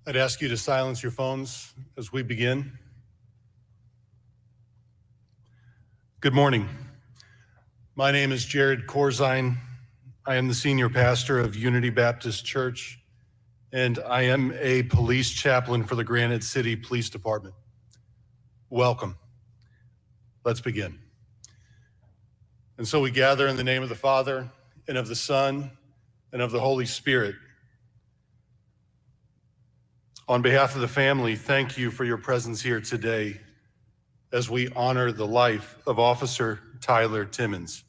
I'd ask you to silence your phones as we begin. Good morning. My name is Jared Corzine. I am the senior pastor of Unity Baptist Church, and I am a police chaplain for the Granite City Police Department. Welcome. Let's begin. And so we gather in the name of the Father, and of the Son, and of the Holy Spirit. On behalf of the family, thank you for your presence here today as we honor the life of Officer Tyler Timmins.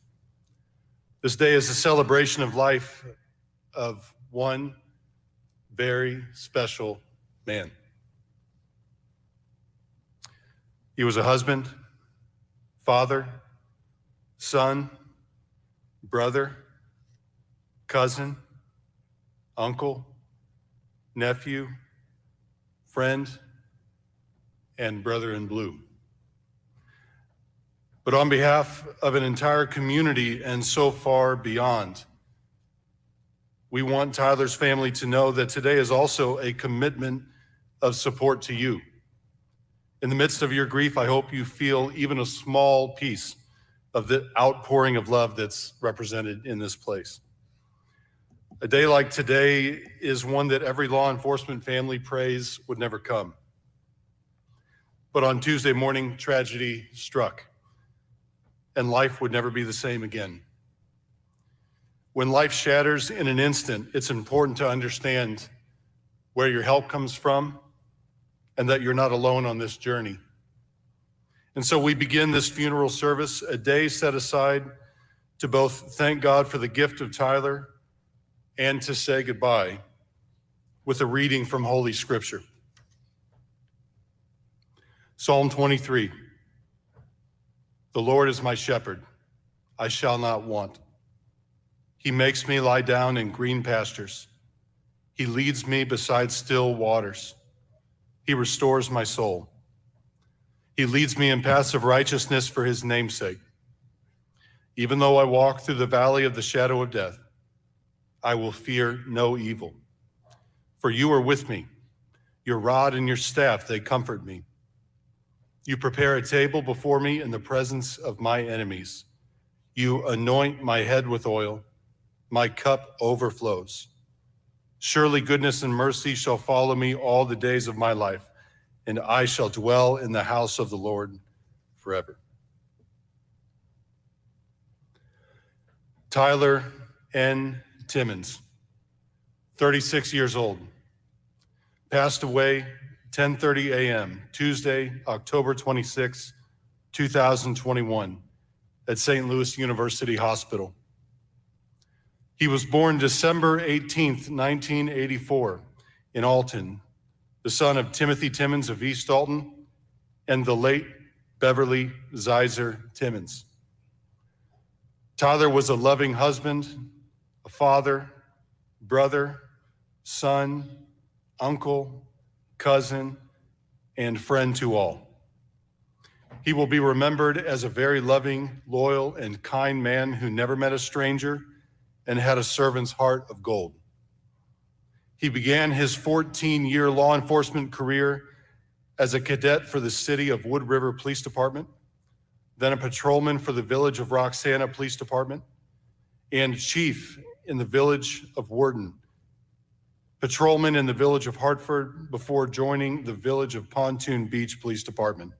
This day is a celebration of life of one very special man. He was a husband, father, son, brother, cousin, uncle, nephew, friend, and brother in blue. But on behalf of an entire community and so far beyond, we want Tyler's family to know that today is also a commitment of support to you. In the midst of your grief, I hope you feel even a small piece of the outpouring of love that's represented in this place. A day like today is one that every law enforcement family prays would never come. But on Tuesday morning, tragedy struck, and life would never be the same again. When life shatters in an instant, it's important to understand where your help comes from and that you're not alone on this journey. And so we begin this funeral service, a day set aside to both thank God for the gift of Tyler and to say goodbye with a reading from Holy Scripture. Psalm 23. The Lord is my shepherd, I shall not want. He makes me lie down in green pastures. He leads me beside still waters. He restores my soul. He leads me in paths of righteousness for his name's sake. Even though I walk through the valley of the shadow of death, I will fear no evil. For you are with me. Your rod and your staff, they comfort me. You prepare a table before me in the presence of my enemies. You anoint my head with oil. My cup overflows. Surely goodness and mercy shall follow me all the days of my life, and I shall dwell in the house of the Lord forever. Tyler N. Timmins, 36 years old, passed away 10:30 a.m., Tuesday, October 26, 2021, at St. Louis University Hospital. He was born December 18th, 1984, in Alton, the son of Timothy Timmins of East Alton and the late Beverly Zizer Timmins. Tyler was a loving husband, a father, brother, son, uncle, cousin, and friend to all. He will be remembered as a very loving, loyal, and kind man who never met a stranger and had a servant's heart of gold. He began his 14-year law enforcement career as a cadet for the City of Wood River Police Department, then a patrolman for the Village of Roxana Police Department, and chief in the Village of Worden, patrolman in the Village of Hartford before joining the Village of Pontoon Beach Police Department.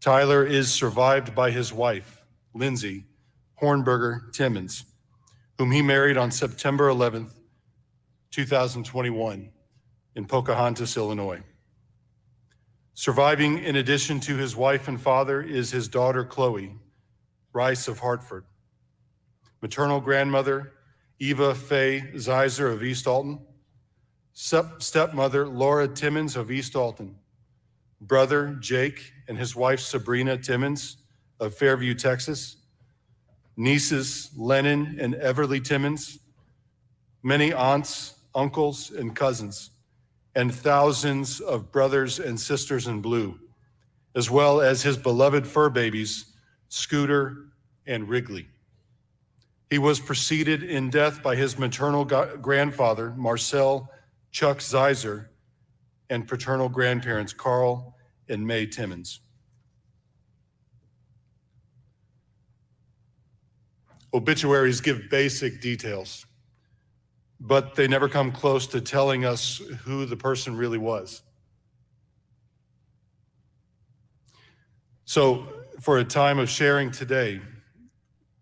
Tyler is survived by his wife, Lindsay Hornberger Timmins, whom he married on September 11th, 2021 in Pocahontas, Illinois. Surviving, in addition to his wife and father, is his daughter, Chloe Rice of Hartford, maternal grandmother, Eva Faye Zizer of East Alton, stepmother, Laura Timmins of East Alton, brother, Jake, and his wife, Sabrina Timmins of Fairview, Texas, nieces, Lennon and Everly Timmins, many aunts, uncles, and cousins, and thousands of brothers and sisters in blue, as well as his beloved fur babies, Scooter and Wrigley. He was preceded in death by his maternal grandfather, Marcel Chuck Zizer, and paternal grandparents, Carl and May Timmins. Obituaries give basic details, but they never come close to telling us who the person really was. So for a time of sharing today,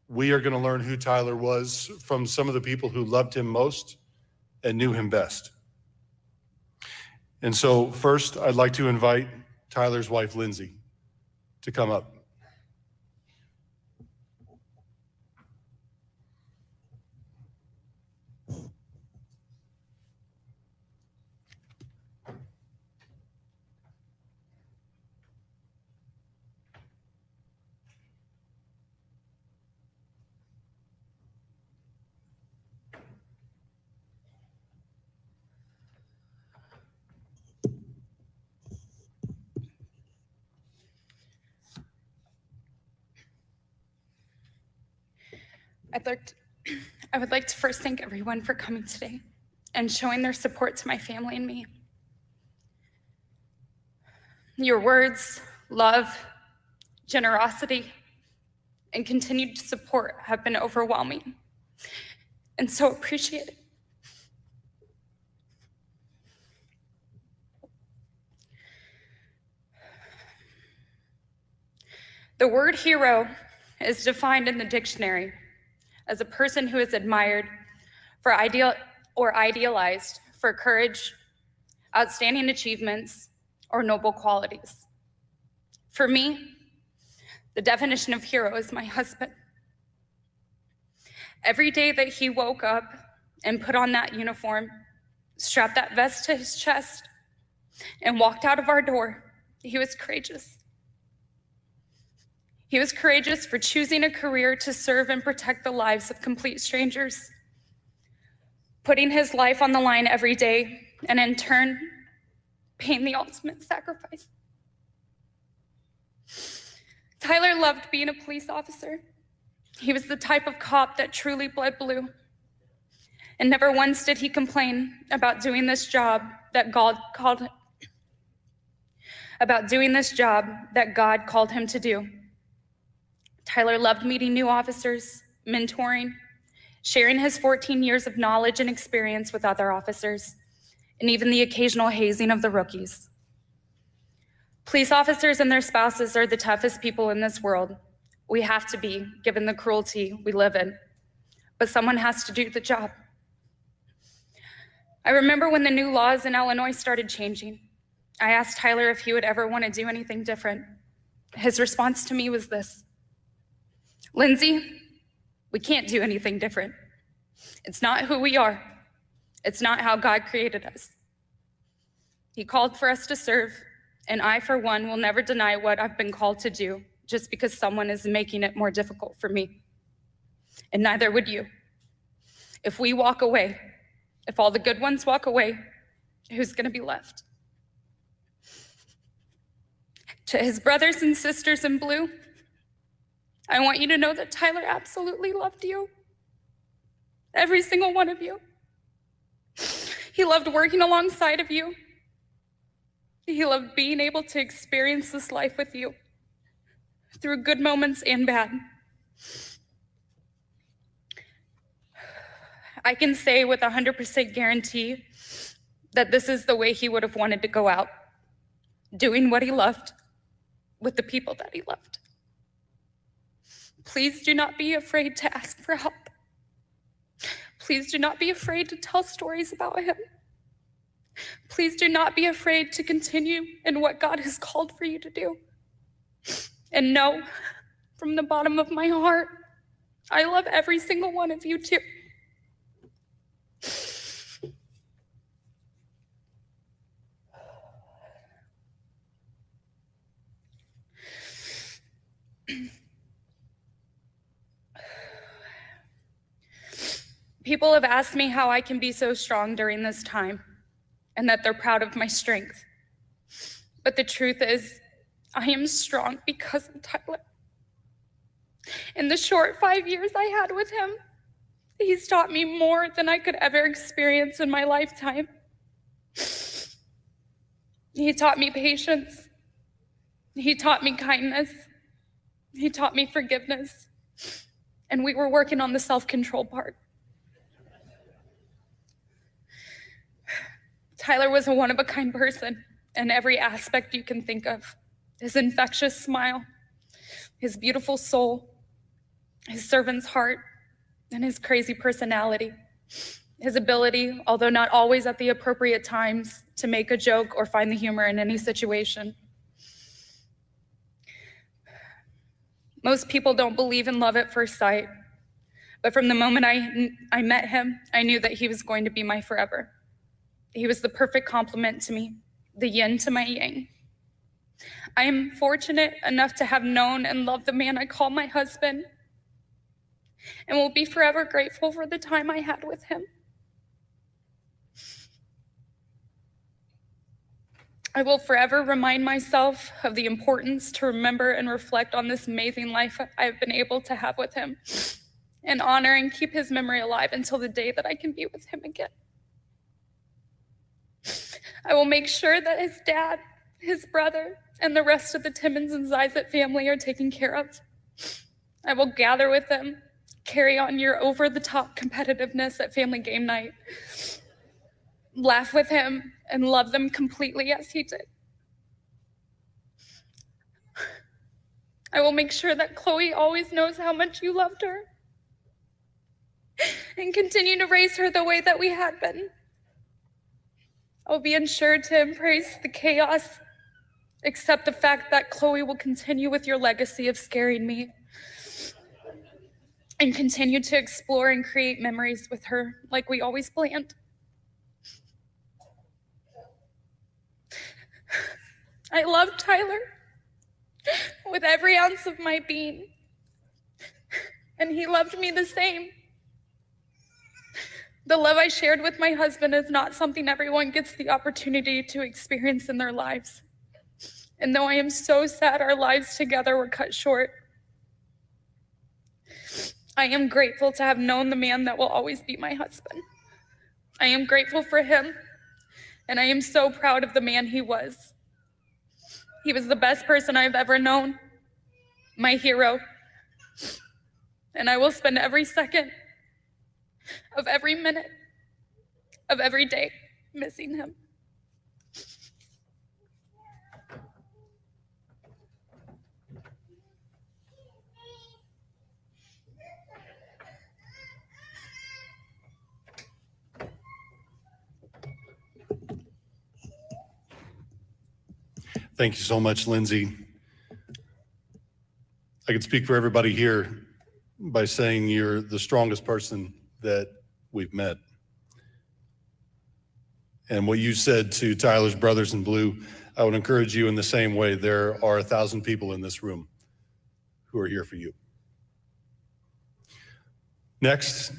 we are going to learn who Tyler was from some of the people who loved him most and knew him best. And so first, I'd like to invite Tyler's wife, Lindsay, to come up. I would like to first thank everyone for coming today and showing their support to my family and me. Your words, love, generosity, and continued support have been overwhelming, and so appreciated. The word hero is defined in the dictionary as a person who is admired for idealized for courage, outstanding achievements, or noble qualities. For me, the definition of hero is my husband. Every day that he woke up and put on that uniform, strapped that vest to his chest, and walked out of our door, he was courageous. He was courageous for choosing a career to serve and protect the lives of complete strangers, putting his life on the line every day, and in turn, paying the ultimate sacrifice. Tyler loved being a police officer. He was the type of cop that truly bled blue. And never once did he complain about doing this job that God called him to do. Tyler loved meeting new officers, mentoring, sharing his 14 years of knowledge and experience with other officers, and even the occasional hazing of the rookies. Police officers and their spouses are the toughest people in this world. We have to be, given the cruelty we live in. But someone has to do the job. I remember when the new laws in Illinois started changing. I asked Tyler if he would ever want to do anything different. His response to me was this: Lindsay, we can't do anything different. It's not who we are. It's not how God created us. He called for us to serve, and I, for one, will never deny what I've been called to do just because someone is making it more difficult for me. And neither would you. If we walk away, if all the good ones walk away, who's going to be left? To his brothers and sisters in blue, I want you to know that Tyler absolutely loved you. Every single one of you. He loved working alongside of you. He loved being able to experience this life with you through good moments and bad. I can say with 100% guarantee that this is the way he would have wanted to go out, doing what he loved with the people that he loved. Please do not be afraid to ask for help. Please do not be afraid to tell stories about him. Please do not be afraid to continue in what God has called for you to do. And know, from the bottom of my heart, I love every single one of you too. People have asked me how I can be so strong during this time and that they're proud of my strength. But the truth is, I am strong because of Tyler. In the short 5 years I had with him, he's taught me more than I could ever experience in my lifetime. He taught me patience. He taught me kindness. He taught me forgiveness. And we were working on the self-control part. Tyler was a one-of-a-kind person in every aspect you can think of. His infectious smile, his beautiful soul, his servant's heart, and his crazy personality. His ability, although not always at the appropriate times, to make a joke or find the humor in any situation. Most people don't believe in love at first sight, but from the moment I met him, I knew that he was going to be my forever. He was the perfect complement to me, the yin to my yang. I am fortunate enough to have known and loved the man I call my husband, and will be forever grateful for the time I had with him. I will forever remind myself of the importance to remember and reflect on this amazing life I've been able to have with him, and honor and keep his memory alive until the day that I can be with him again. I will make sure that his dad, his brother, and the rest of the Timmins and Zizet family are taken care of. I will gather with them, carry on your over-the-top competitiveness at family game night, laugh with him, and love them completely as he did. I will make sure that Chloe always knows how much you loved her and continue to raise her the way that we had been. I'll be ensured to embrace the chaos, accept the fact that Chloe will continue with your legacy of scaring me, and continue to explore and create memories with her like we always planned. I love Tyler with every ounce of my being, and he loved me the same. The love I shared with my husband is not something everyone gets the opportunity to experience in their lives. And though I am so sad our lives together were cut short, I am grateful to have known the man that will always be my husband. I am grateful for him, and I am so proud of the man he was. He was the best person I've ever known, my hero, and I will spend every second of every minute of every day missing him. Thank you so much, Lindsay. I can speak for everybody here by saying you're the strongest person that we've met. And what you said to Tyler's brothers in blue, I would encourage you in the same way. There are 1,000 people in this room who are here for you. Next,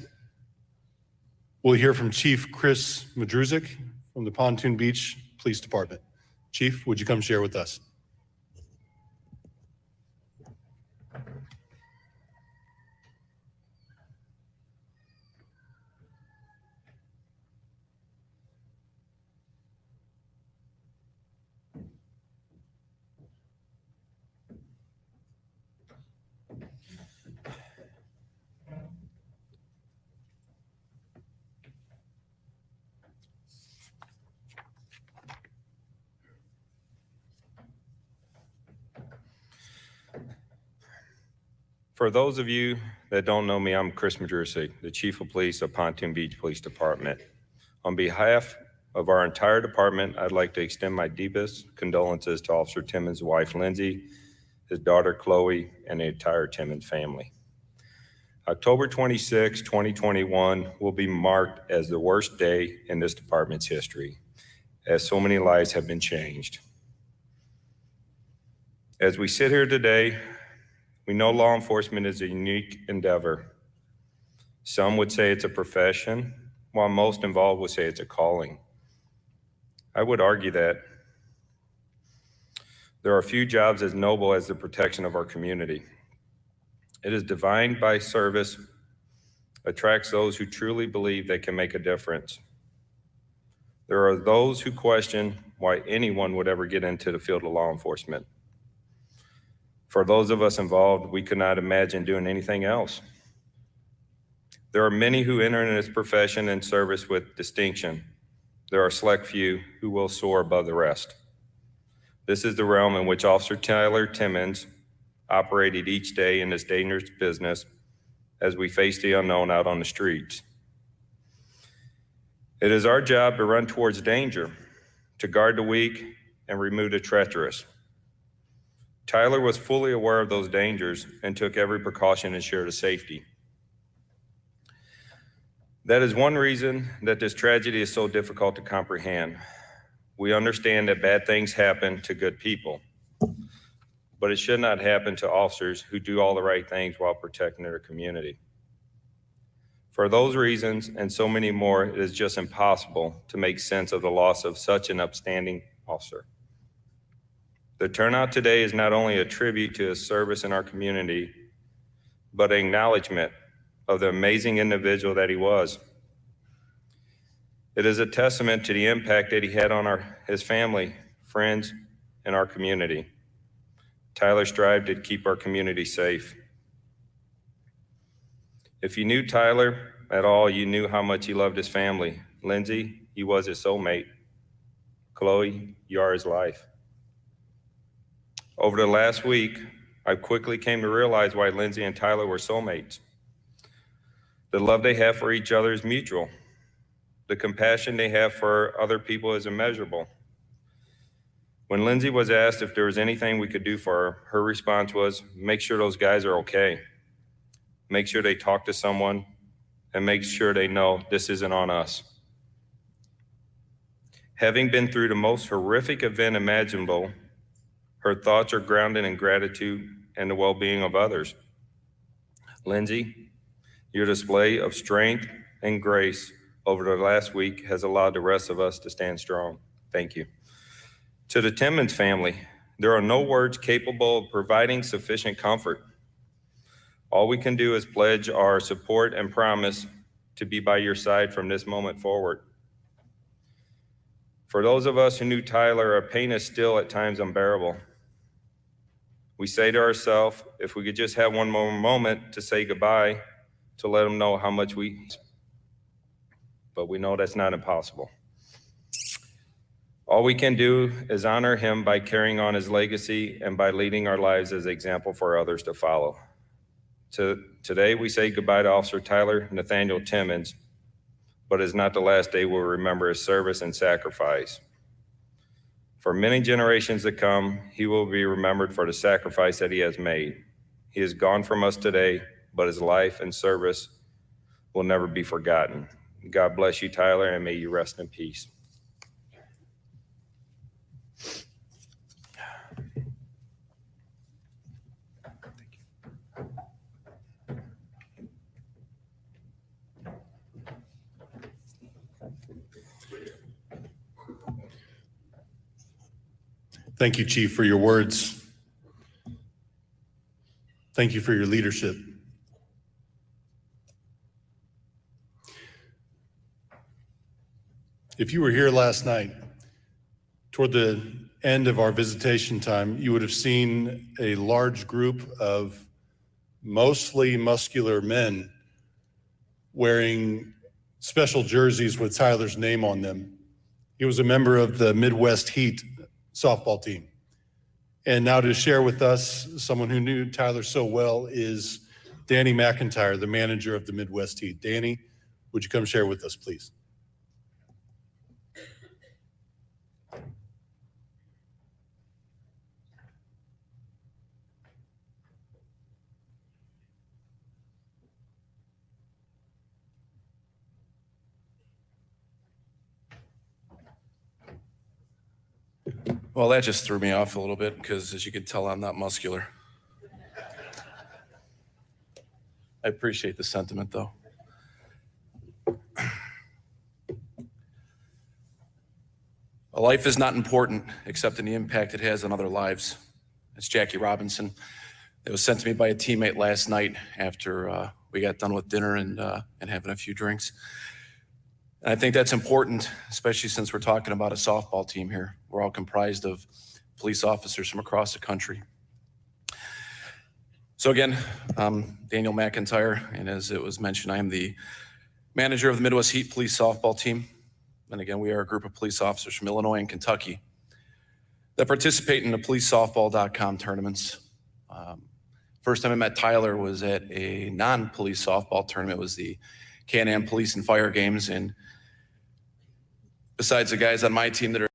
we'll hear from Chief Chris Madruzik from the Pontoon Beach Police Department. Chief, would you come share with us? For those of you that don't know me, I'm Chris Madruzik, the Chief of Police of Pontoon Beach Police Department. On behalf of our entire department, I'd like to extend my deepest condolences to Officer Timmins' wife, Lindsay, his daughter, Chloe, and the entire Timmins family. October 26, 2021 will be marked as the worst day in this department's history, as so many lives have been changed. As we sit here today, we know law enforcement is a unique endeavor. Some would say it's a profession, while most involved would say it's a calling. I would argue that there are few jobs as noble as the protection of our community. It is defined by service, attracts those who truly believe they can make a difference. There are those who question why anyone would ever get into the field of law enforcement. For those of us involved, we could not imagine doing anything else. There are many who enter in this profession and service with distinction. There are a select few who will soar above the rest. This is the realm in which Officer Tyler Timmins operated each day in this dangerous business as we face the unknown out on the streets. It is our job to run towards danger, to guard the weak and remove the treacherous. Tyler was fully aware of those dangers and took every precaution to ensure the safety. That is one reason that this tragedy is so difficult to comprehend. We understand that bad things happen to good people, but it should not happen to officers who do all the right things while protecting their community. For those reasons and so many more, it is just impossible to make sense of the loss of such an upstanding officer. The turnout today is not only a tribute to his service in our community, but an acknowledgement of the amazing individual that he was. It is a testament to the impact that he had on his family, friends, and our community. Tyler strived to keep our community safe. If you knew Tyler at all, you knew how much he loved his family. Lindsay, he was his soulmate. Chloe, you are his life. Over the last week, I quickly came to realize why Lindsay and Tyler were soulmates. The love they have for each other is mutual. The compassion they have for other people is immeasurable. When Lindsay was asked if there was anything we could do for her, her response was, make sure those guys are okay. make sure they talk to someone, and make sure they know this isn't on us. Having been through the most horrific event imaginable, her thoughts are grounded in gratitude and the well-being of others. Lindsay, your display of strength and grace over the last week has allowed the rest of us to stand strong. Thank you. To the Timmins family, there are no words capable of providing sufficient comfort. All we can do is pledge our support and promise to be by your side from this moment forward. For those of us who knew Tyler, our pain is still at times unbearable. We say to ourselves, if we could just have one more moment to say goodbye, to let him know how much but we know that's not impossible. All we can do is honor him by carrying on his legacy and by leading our lives as an example for others to follow. Today, we say goodbye to Officer Tyler Nathaniel Timmins, but it's not the last day we'll remember his service and sacrifice. For many generations to come, he will be remembered for the sacrifice that he has made. He is gone from us today, but his life and service will never be forgotten. God bless you, Tyler, and may you rest in peace. Thank you, Chief, for your words. Thank you for your leadership. If you were here last night, toward the end of our visitation time, you would have seen a large group of mostly muscular men wearing special jerseys with Tyler's name on them. He was a member of the Midwest Heat softball team. And now to share with us someone who knew Tyler so well is Danny McIntyre, the manager of the Midwest Heat. Danny, would you come share with us, please? Well, that just threw me off a little bit because, as you can tell, I'm not muscular. I appreciate the sentiment, though. A life is not important except in the impact it has on other lives. It's Jackie Robinson. It was sent to me by a teammate last night after we got done with dinner and having a few drinks. And I think that's important, especially since we're talking about a softball team here. We're all comprised of police officers from across the country. So again, I'm Daniel McIntyre, and as it was mentioned, I am the manager of the Midwest Heat Police softball team. And again, we are a group of police officers from Illinois and Kentucky that participate in the policesoftball.com tournaments. First time I met Tyler was at a non-police softball tournament. It was the Can-Am Police and Fire Games, and besides the guys on my team that are